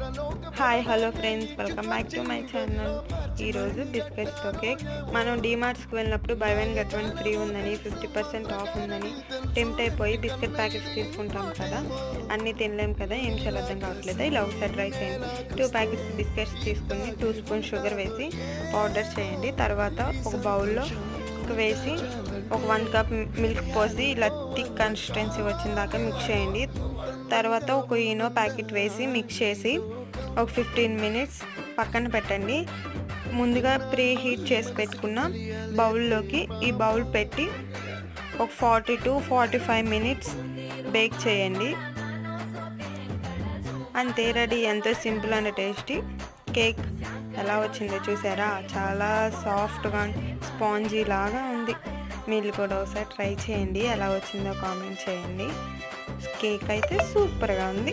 Hi hello friends, welcome back to my channel. ఈరోజు బిస్కెట్స్తో cake. మనం డీమార్ట్స్కి వెళ్ళినప్పుడు by one get one free ఉందని, 50% of ఉందని టెంప్ట్ అయిపోయి బిస్కెట్ ప్యాకెట్స్ తీసుకుంటాం కదా. అన్నీ తినలేం కదా, ఏం చేయాలో అర్థం కావట్లేదు. ఇలా ఒకసారి ట్రై చేయండి. 2 ప్యాకెట్స్ బిస్కెట్స్ తీసుకుని 2 స్పూన్ షుగర్ వేసి పౌడర్ చేయండి. తర్వాత ఒక బౌల్లో వేసి ఒక 1 కప్ మిల్క్ పోసి ఇలా థిక్ కన్సిస్టెన్సీ వచ్చిన దాకా మిక్స్ చేయండి. తర్వాత ఒక ఈనో ప్యాకెట్ వేసి మిక్స్ చేసి ఒక 15 మినిట్స్ పక్కన పెట్టండి. ముందుగా ప్రీ హీట్ చేసి పెట్టుకున్న బౌల్లోకి ఈ బౌల్ పెట్టి ఒక 40 to 45 మినిట్స్ బేక్ చేయండి. అంతే, రెడీ. ఎంతో సింపుల్ అండ్ టేస్టీ కేక్. ఎలా వచ్చిందో చూసారా? చాలా సాఫ్ట్గా స్పాంజీ లాగా ఉంది. మీరు కూడా ఒకసారి ట్రై చేయండి. ఎలా వచ్చిందో కామెంట్ చేయండి. కేక్ అయితే సూపర్గా ఉంది.